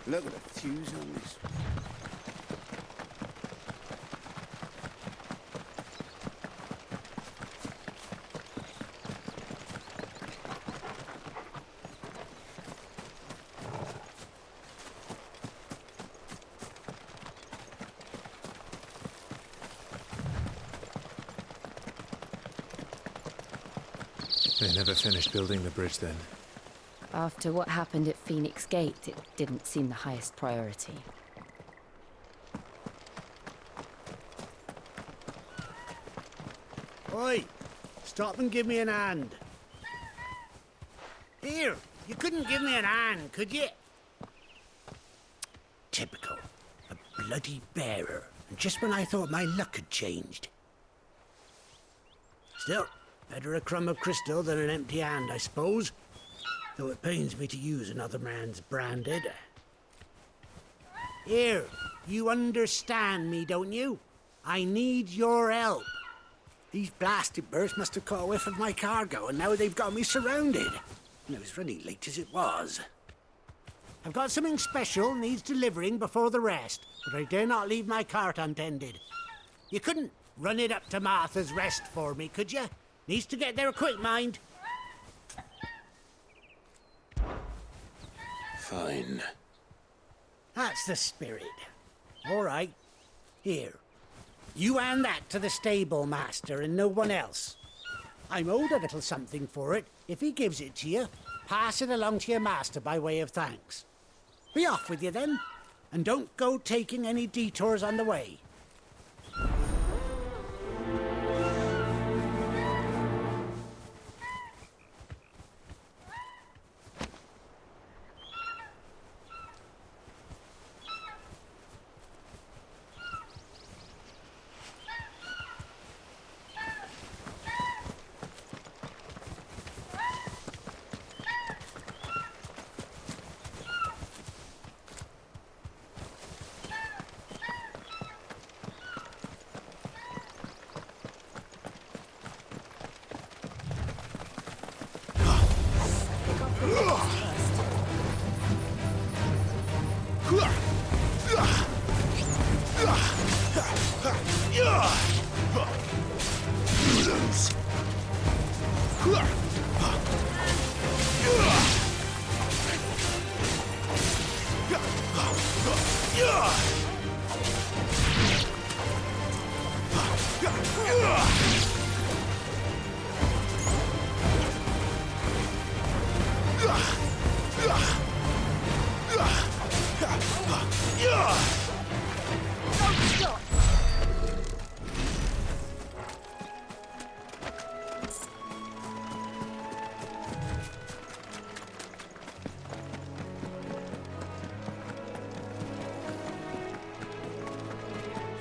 Look at the fuse on this. They never finished building the bridge then. After what happened at Phoenix Gate, it didn't seem the highest priority. Oi! Stop and give me an hand. Here, you couldn't give me an hand, could you? Typical. A bloody bearer. And just when I thought my luck had changed. Still, better a crumb of crystal than an empty hand, I suppose. Though it pains me to use another man's branded. Here, you understand me, don't you? I need your help. These blasted birds must have caught a whiff of my cargo, and now they've got me surrounded. And it was really late as it was. I've got something special needs delivering before the rest, but I dare not leave my cart untended. You couldn't run it up to Martha's Rest for me, could you? Needs to get there quick, mind. Fine. That's the spirit. All right. Here. You hand that to the stable master and no one else. I'm owed a little something for it. If he gives it to you, pass it along to your master by way of thanks. Be off with you then, and don't go taking any detours on the way.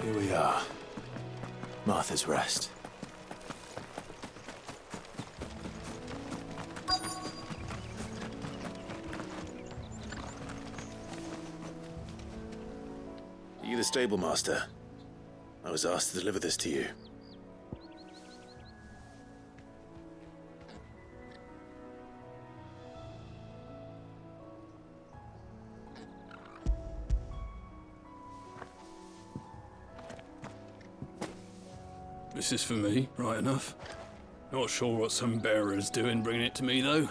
Here we are. Martha's Rest. Are you the stable master? I was asked to deliver this to you. This is for me, right enough. Not sure what some bearer's doing bringing it to me, though.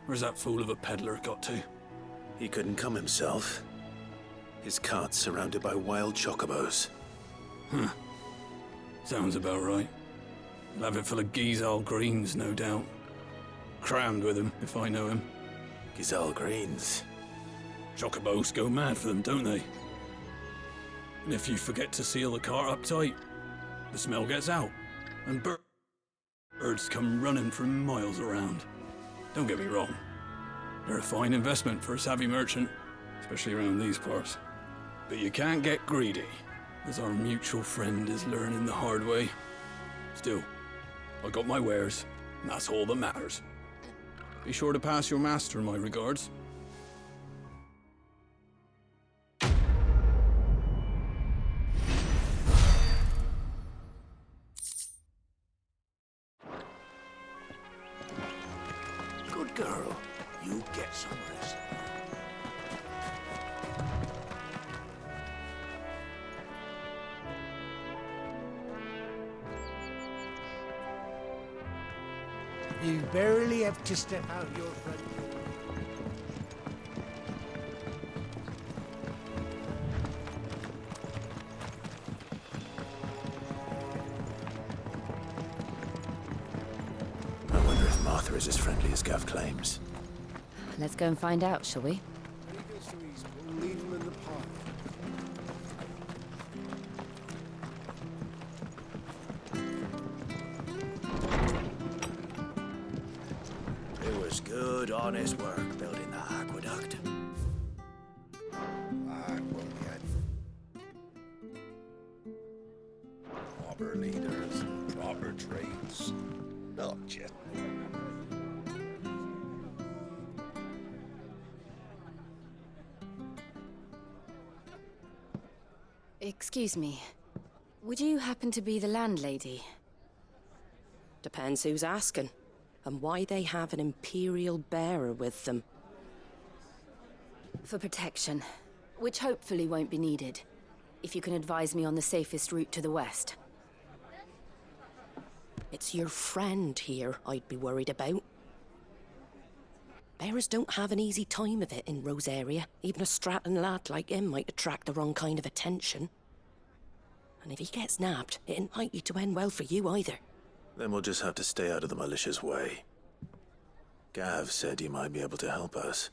Where's that fool of a peddler got to? He couldn't come himself. His cart's surrounded by wild chocobos. Huh. Sounds about right. He'll have it full of Gizal greens, no doubt. Crammed with him, if I know him. Gizal greens. Chocobos go mad for them, don't they? And if you forget to seal the cart up tight, the smell gets out, and birds come running from miles around. Don't get me wrong. They're a fine investment for a savvy merchant, especially around these parts. But you can't get greedy, as our mutual friend is learning the hard way. Still, I got my wares, and that's all that matters. Be sure to pass your master my regards. Good girl. You get some rest. You barely have to step out your front door. I wonder if Martha is as friendly as Gav claims. Let's go and find out, shall we? We'll leave them in the park. It was good, honest work building that aqueduct. Well, we had proper leaders and proper trades. Not just. Excuse me. Would you happen to be the landlady? Depends who's asking, and why they have an Imperial bearer with them. For protection, which hopefully won't be needed. If you can advise me on the safest route to the west. It's your friend here I'd be worried about. Bearers don't have an easy time of it in Rosaria. Even a Stratton lad like him might attract the wrong kind of attention. And if he gets nabbed, it ain't likely to end well for you either. Then we'll just have to stay out of the malicious way. Gav said he might be able to help us.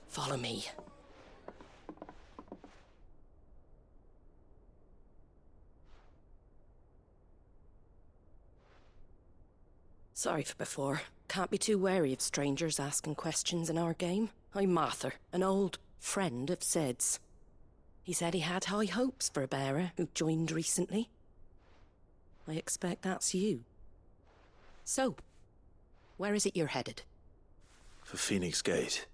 Follow me. Sorry for before. Can't be too wary of strangers asking questions in our game. I'm Martha, an old friend of Sid's. He said he had high hopes for a bearer who joined recently. I expect that's you. So, where is it you're headed? For Phoenix Gate.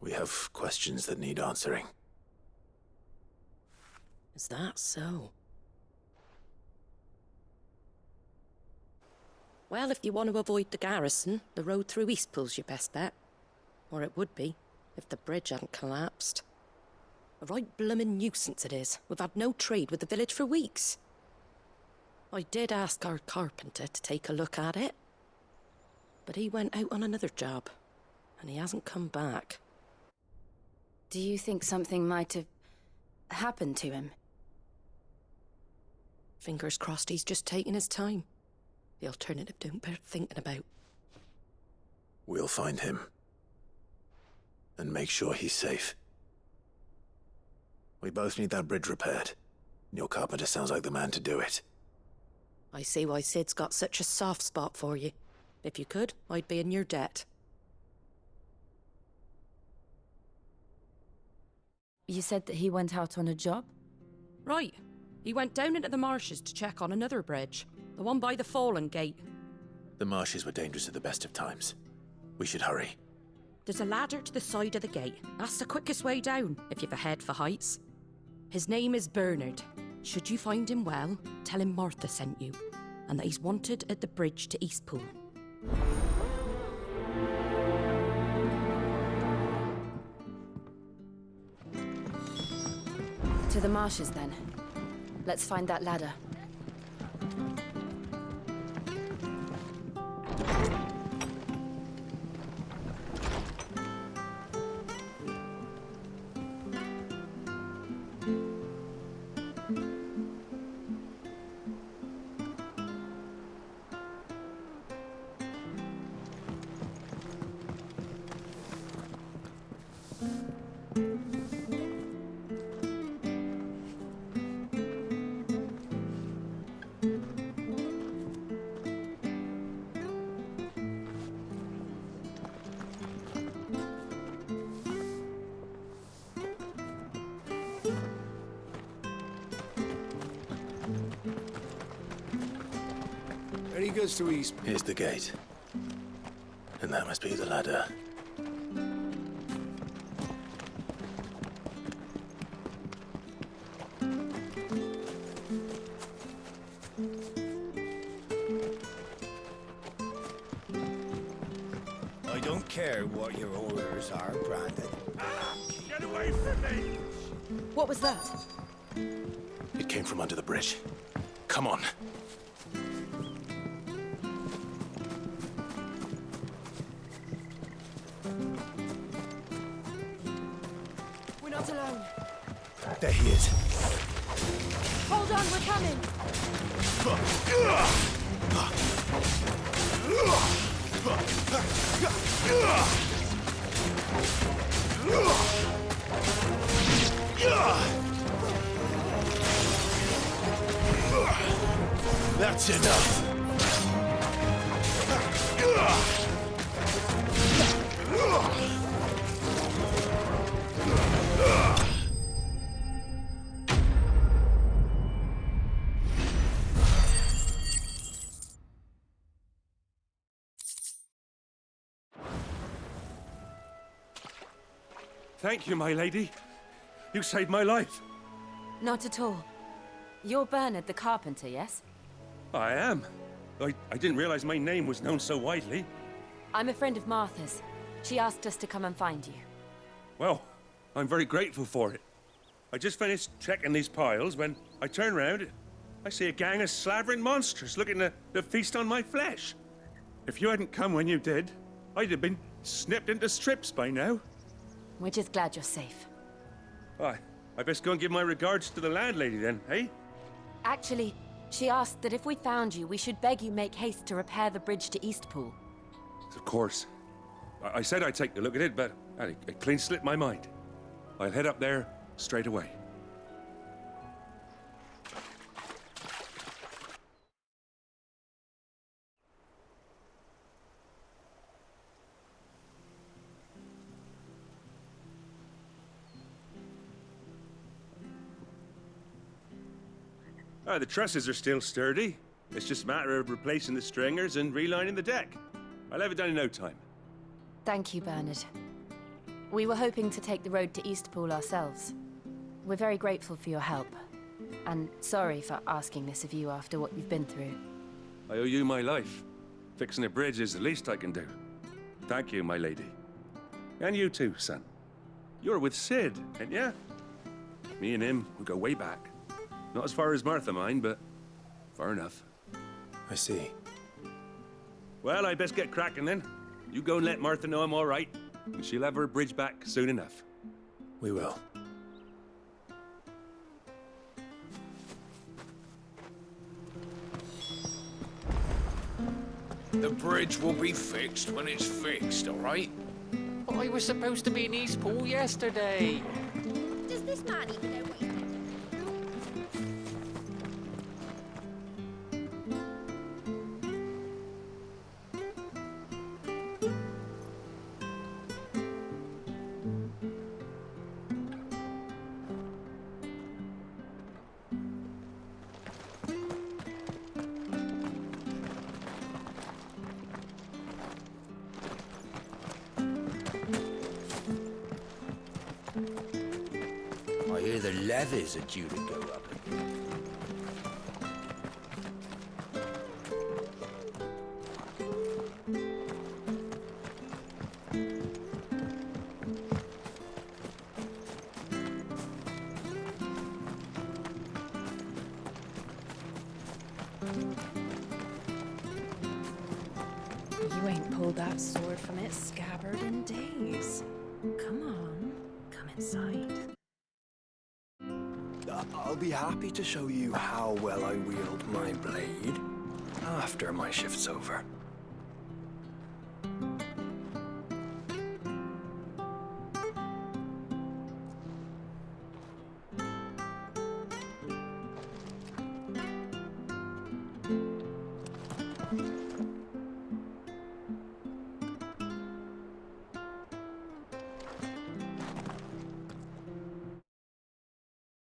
We have questions that need answering. Is that so? Well, if you want to avoid the garrison, the road through Eastpool's your best bet. Or it would be, if the bridge hadn't collapsed. A right bloomin' nuisance it is. We've had no trade with the village for weeks. I did ask our carpenter to take a look at it. But he went out on another job, and he hasn't come back. Do you think something might have happened to him? Fingers crossed he's just taking his time. The alternative don't bear thinking about. We'll find him. And make sure he's safe. We both need that bridge repaired. Your carpenter sounds like the man to do it. I see why Sid's got such a soft spot for you. If you could, I'd be in your debt. You said that he went out on a job? Right. He went down into the marshes to check on another bridge. The one by the Fallen Gate. The marshes were dangerous at the best of times. We should hurry. There's a ladder to the side of the gate. That's the quickest way down, if you've a head for heights. His name is Bernard. Should you find him well, tell him Martha sent you, and that he's wanted at the bridge to Eastpool. To the marshes, then. Let's find that ladder. Ready goes to East. Here's the gate. And that must be the ladder. I don't care what your orders are, Brandon. Get away from me! What was that? It came from under the bridge. Come on. We're not alone. There he is. Hold on, we're coming. That's enough. Thank you, my lady. You saved my life. Not at all. You're Bernard the carpenter, yes? I am. I didn't realize my name was known so widely. I'm a friend of Martha's. She asked us to come and find you. Well, I'm very grateful for it. I just finished checking these piles when I turn around. I see a gang of slavering monsters looking to feast on my flesh. If you hadn't come when you did, I'd have been snipped into strips by now. We're just glad you're safe. I best go and give my regards to the landlady then, eh? Actually, she asked that if we found you, we should beg you make haste to repair the bridge to Eastpool. Of course. I said I'd take a look at it, but it clean slipped my mind. I'll head up there straight away. The trusses are still sturdy. It's just a matter of replacing the stringers and relining the deck. I'll have it done in no time. Thank you, Bernard. We were hoping to take the road to Eastpool ourselves. We're very grateful for your help. And sorry for asking this of you after what you've been through. I owe you my life. Fixing a bridge is the least I can do. Thank you, my lady. And you too, son. You're with Sid, ain't ya? Me and him, we go way back. Not as far as Martha, mind, but far enough. I see. Well, I best get cracking then. You go and let Martha know I'm all right, and she'll have her bridge back soon enough. We will. The bridge will be fixed when it's fixed, all right? But I was supposed to be in Eastpool yesterday. Does this man even know what he's doing? I hear the levies are due to go up again. You ain't pulled that sword from its scabbard in days. Come on, come inside. I'll be happy to show you how well I wield my blade after my shift's over.